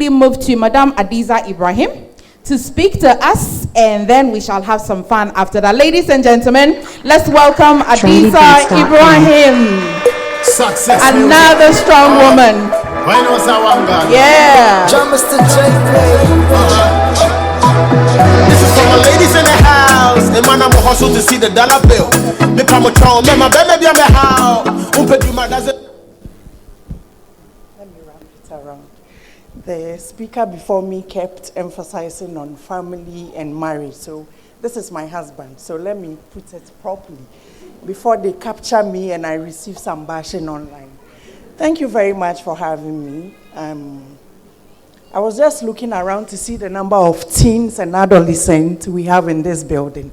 quickly move to Madam Adiza Ibrahim to speak to us, and then we shall have some fun after that. Ladies and gentlemen, let's welcome Adiza Ibrahim. Success. Another strong woman. Yeah. This is for my ladies in the house. The man I'm hustle to see the dollar bill. Me pa mo tron, me my baby be me how. Let me wrap it around. The speaker before me kept emphasizing on family and marriage. So this is my husband. So let me put it properly before they capture me and I receive some bashing online. Thank you very much for having me. I was just looking around to see the number of teens and adolescents we have in this building.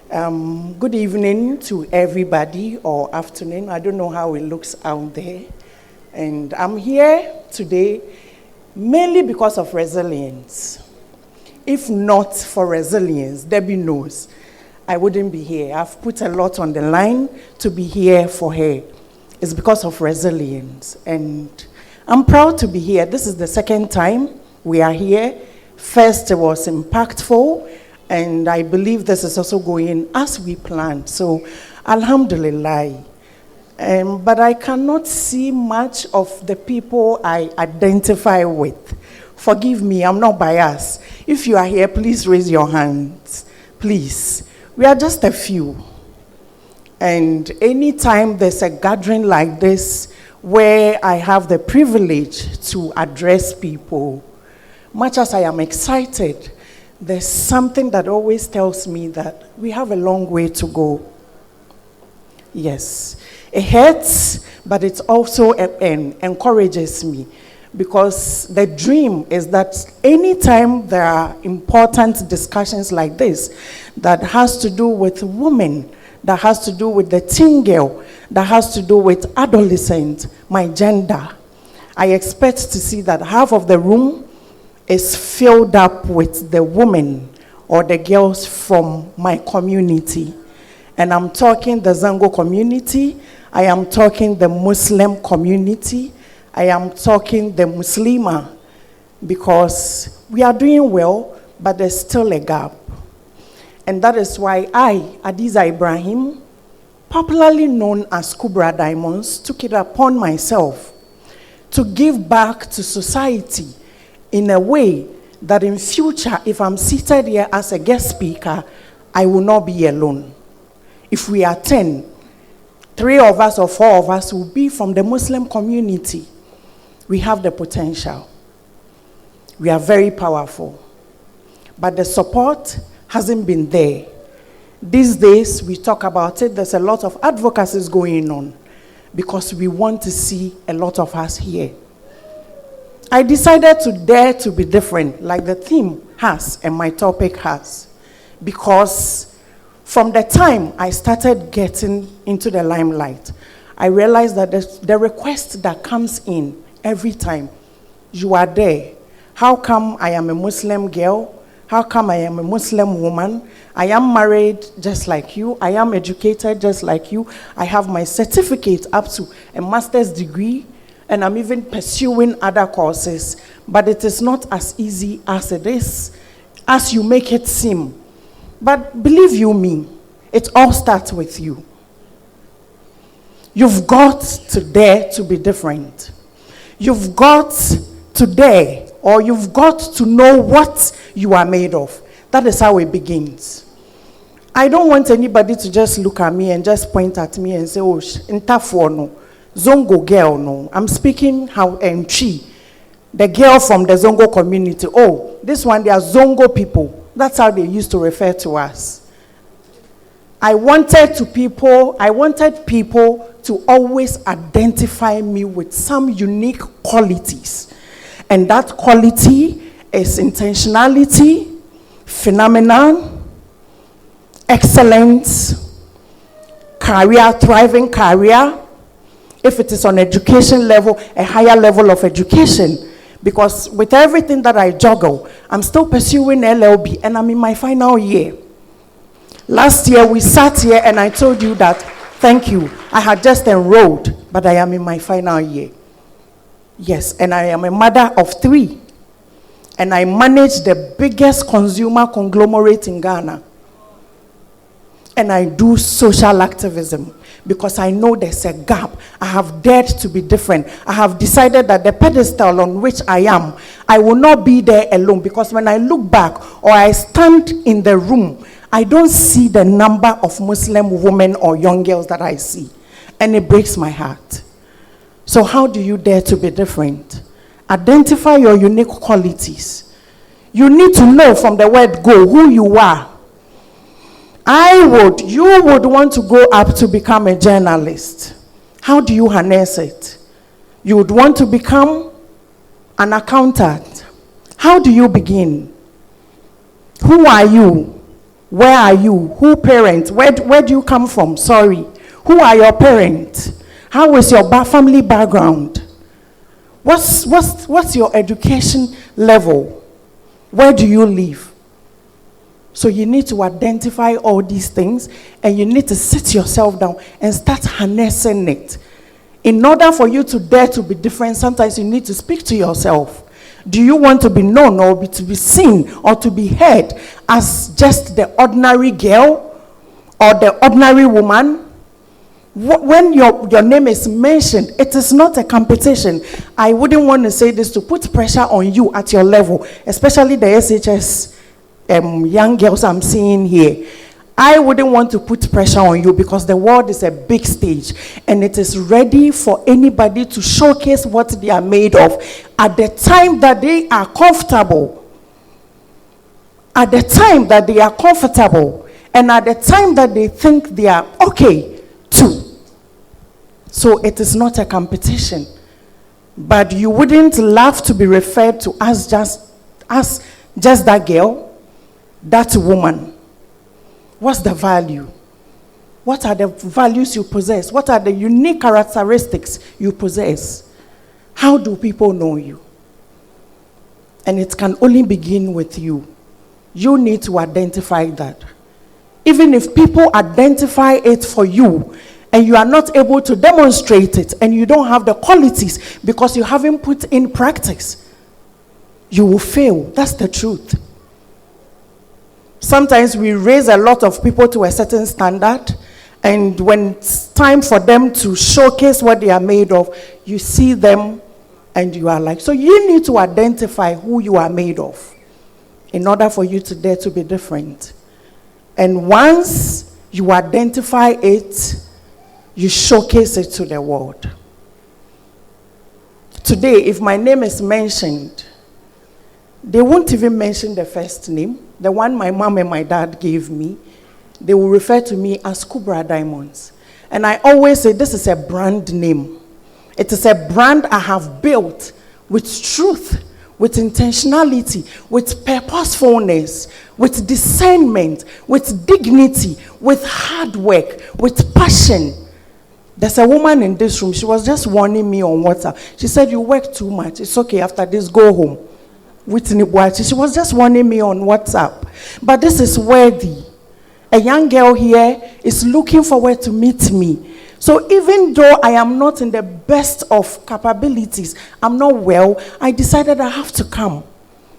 Good evening to everybody, or afternoon. I don't know how it looks out there. And I'm here today mainly because of resilience. If not for resilience, Debbie knows I wouldn't be here. I've put a lot on the line to be here for her. It's because of resilience. And I'm proud to be here. This is the second time we are here. First, it was impactful, and I believe this is also going as we planned. So, alhamdulillah. But I cannot see much of the people I identify with. Forgive me, I'm not biased. If you are here, please raise your hands. Please. We are just a few. And anytime there's a gathering like this, where I have the privilege to address people, much as I am excited, there's something that always tells me that we have a long way to go. Yes, it hurts, but it also encourages me, because the dream is that anytime there are important discussions like this that has to do with women, that has to do with the teen girl, that has to do with adolescent, my gender, I expect to see that half of the room is filled up with the women or the girls from my community. And I'm talking the Zango community, I am talking the Muslim community, I am talking the Muslima, because we are doing well, but there's still a gap. And that is why I, Adiza Ibrahim, popularly known as Kuburah Diamonds, took it upon myself to give back to society in a way that in future, if I'm seated here as a guest speaker, I will not be alone. If we are 10, 3 of us or 4 of us will be from the Muslim community. We have the potential. We are very powerful. But the support hasn't been there. These days, we talk about it, there's a lot of advocacy going on because we want to see a lot of us here. I decided to dare to be different, like the theme has and my topic has, because from the time I started getting into the limelight, I realized that the request that comes in every time, you are there. How come I am a Muslim girl? How come I am a Muslim woman? I am married just like you. I am educated just like you. I have my certificate up to a master's degree, and I'm even pursuing other courses. But it is not as easy as it is, as you make it seem. But believe you me, it all starts with you. You've got to dare to be different. You've got to dare, or you've got to know what you are made of. That is how it begins. I don't want anybody to just look at me and just point at me and say, oh, Ntafo no, Zongo girl no. I'm speaking how Chi, the girl from the Zongo community. Oh, this one, they are Zongo people. That's how they used to refer to us. I wanted people to always identify me with some unique qualities. And that quality is intentionality, phenomenon, excellence, career, thriving career. If it is on education level, a higher level of education. Because with everything that I juggle, I'm still pursuing LLB and I'm in my final year. Last year we sat here and I told you that, thank you, I had just enrolled, but I am in my final year. Yes, and I am a mother of 3. and I manage the biggest consumer conglomerate in Ghana. And I do social activism because I know there's a gap. I have dared to be different. I have decided that the pedestal on which I am, I will not be there alone, because when I look back or I stand in the room, I don't see the number of Muslim women or young girls that I see. And it breaks my heart. So how do you dare to be different? Identify your unique qualities. You need to know from the word go who you are. You would want to grow up to become a journalist. How do you harness it? You would want to become an accountant. How do you begin? Who are you? Where are you? Who parents? Where do you come from? Sorry. Who are your parents? How is your family background? What's your education level? Where do you live? So you need to identify all these things, and you need to sit yourself down and start harnessing it. In order for you to dare to be different, sometimes you need to speak to yourself. Do you want to be known or to be seen or to be heard as just the ordinary girl or the ordinary woman? When your name is mentioned, it is not a competition. I wouldn't want to say this to put pressure on you at your level, especially the SHS young girls I'm seeing here. I wouldn't want to put pressure on you, because the world is a big stage and it is ready for anybody to showcase what they are made of at the time that they are comfortable. At the time that they are comfortable, and at the time that they think they are okay too. So it is not a competition. But you wouldn't love to be referred to as just that girl, that woman. What's the value? What are the values you possess? What are the unique characteristics you possess? How do people know you? And it can only begin with you. You need to identify that. Even if people identify it for you, and you are not able to demonstrate it, and you don't have the qualities because you haven't put in practice, you will fail. That's the truth. Sometimes we raise a lot of people to a certain standard, and when it's time for them to showcase what they are made of, you see them and you are like, so you need to identify who you are made of in order for you to dare to be different. And once you identify it, you showcase it to the world. Today, if my name is mentioned, they won't even mention the first name, the one my mom and my dad gave me. They will refer to me as Kuburah Diamonds. And I always say this is a brand name. It is a brand I have built with truth, with intentionality, with purposefulness, with discernment, with dignity, with hard work, with passion. There's a woman in this room, she was just warning me on WhatsApp. She said, you work too much. It's okay, after this, go home. Whitney Boachi, she was just warning me on WhatsApp. But this is worthy. A young girl here is looking forward to meet me. So even though I am not in the best of capabilities, I'm not well, I decided I have to come.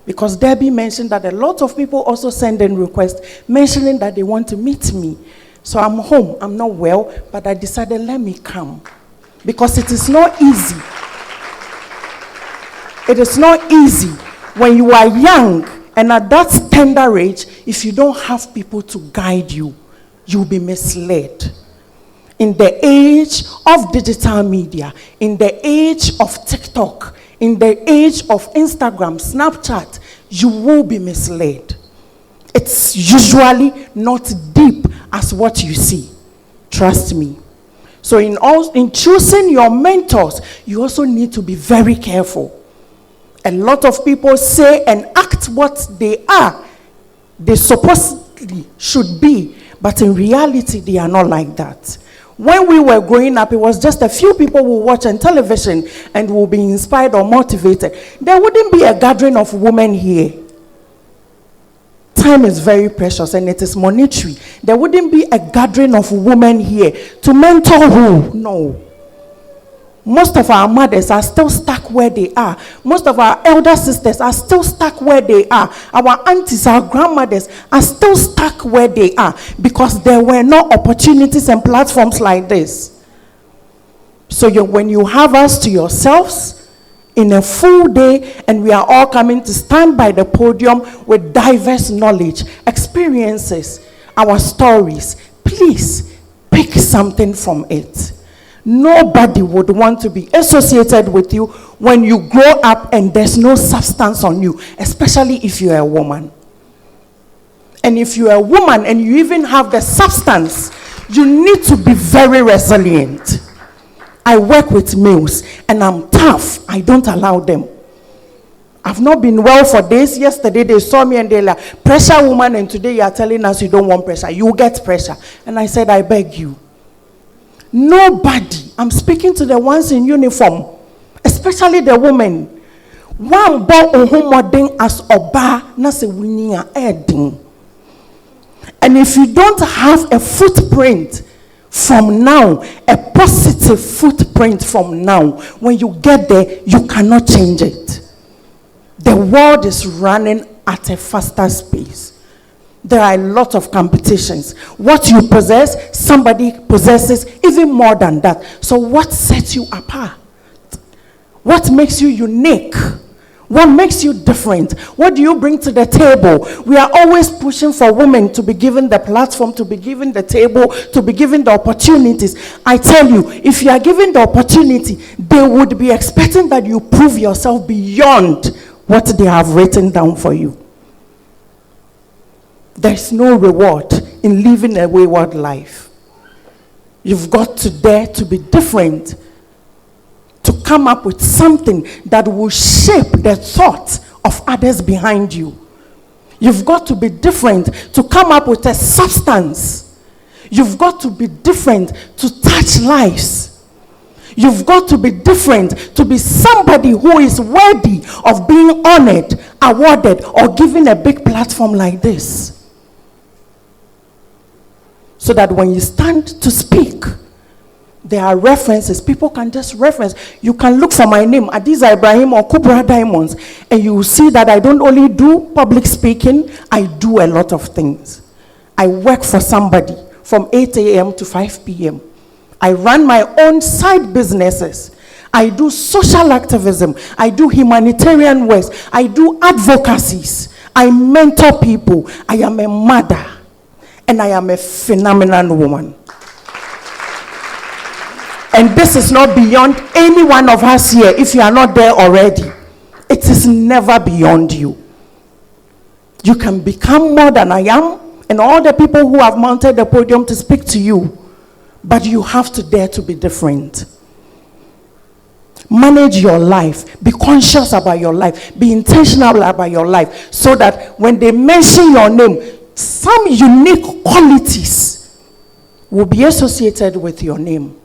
Because Debbie mentioned that a lot of people also send in requests mentioning that they want to meet me. So I'm home, I'm not well, but I decided let me come. Because it is not easy. It is not easy when you are young and at that tender age, if you don't have people to guide you, you'll be misled. In the age of digital media, in the age of TikTok, in the age of Instagram, Snapchat, you will be misled. It's usually not deep as what you see. Trust me. So in choosing your mentors, you also need to be very careful. A lot of people say and act what they are, they supposedly should be, but in reality, they are not like that. When we were growing up, it was just a few people who watch on television and will be inspired or motivated. There wouldn't be a gathering of women here. Time is very precious and it is monetary. There wouldn't be a gathering of women here to mentor who? No. Most of our mothers are still stuck stuck where they are. Most of our elder sisters are still stuck where they are. Our aunties, our grandmothers are still stuck where they are because there were no opportunities and platforms like this. So when you have us to yourselves in a full day and we are all coming to stand by the podium with diverse knowledge, experiences, our stories, please pick something from it. Nobody would want to be associated with you when you grow up and there's no substance on you, especially if you're a woman. And if you're a woman and you even have the substance, you need to be very resilient. I work with males and I'm tough. I don't allow them. I've not been well for days. Yesterday they saw me and they're like, pressure woman, and today you are telling us you don't want pressure. You get pressure. And I said, I beg you. Nobody, I'm speaking to the ones in uniform, especially the women. One born ohumoding as oba na se winia eding. And if you don't have a footprint from now, a positive footprint from now, when you get there, you cannot change it. The world is running at a faster pace. There are a lot of competitions. What you possess, somebody possesses even more than that. So what sets you apart? What makes you unique? What makes you different? What do you bring to the table? We are always pushing for women to be given the platform, to be given the table, to be given the opportunities. I tell you, if you are given the opportunity, they would be expecting that you prove yourself beyond what they have written down for you. There's no reward in living a wayward life. You've got to dare to be different, to come up with something that will shape the thought of others behind you. You've got to be different, to come up with a substance. You've got to be different, to touch lives. You've got to be different, to be somebody who is worthy of being honored, awarded, or given a big platform like this. So that when you stand to speak, there are references. People can just reference. You can look for my name, Adiza Ibrahim or Kuburah Diamonds, and you will see that I don't only do public speaking, I do a lot of things. I work for somebody from 8 a.m. to 5 p.m. I run my own side businesses. I do social activism. I do humanitarian work. I do advocacies. I mentor people. I am a mother. And I am a phenomenal woman. And this is not beyond any one of us here if you are not there already. It is never beyond you. You can become more than I am, and all the people who have mounted the podium to speak to you. But you have to dare to be different. Manage your life. Be conscious about your life. Be intentional about your life. So that when they mention your name, some unique qualities will be associated with your name.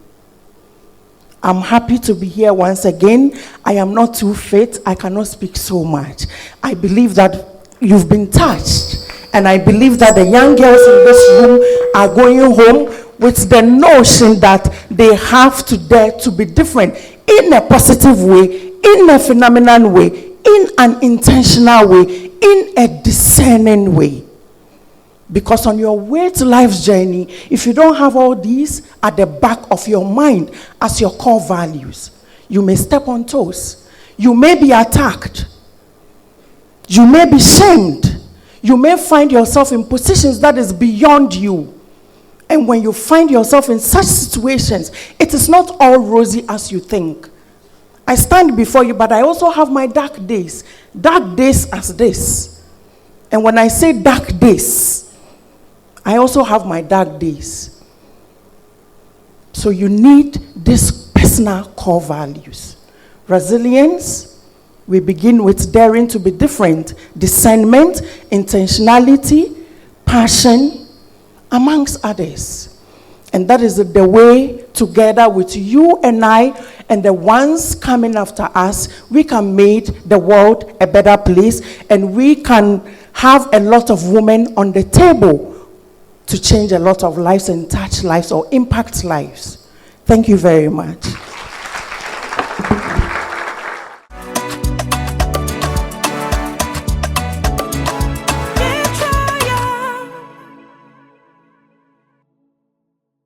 I'm happy to be here once again. I am not too fit. I cannot speak so much. I believe that you've been touched. And I believe that the young girls in this room are going home with the notion that they have to dare to be different in a positive way, in a phenomenal way, in an intentional way, in a discerning way. Because on your way to life's journey, if you don't have all these at the back of your mind as your core values, you may step on toes. You may be attacked. You may be shamed. You may find yourself in positions that is beyond you. And when you find yourself in such situations, it is not all rosy as you think. I stand before you, but I also have my dark days. Dark days as this. And when I say dark days, I also have my dark days. So you need these personal core values. Resilience, we begin with daring to be different. Discernment, intentionality, passion, amongst others. And that is the way, together with you and I and the ones coming after us, we can make the world a better place, and we can have a lot of women on the table to change a lot of lives and touch lives or impact lives. Thank you very much.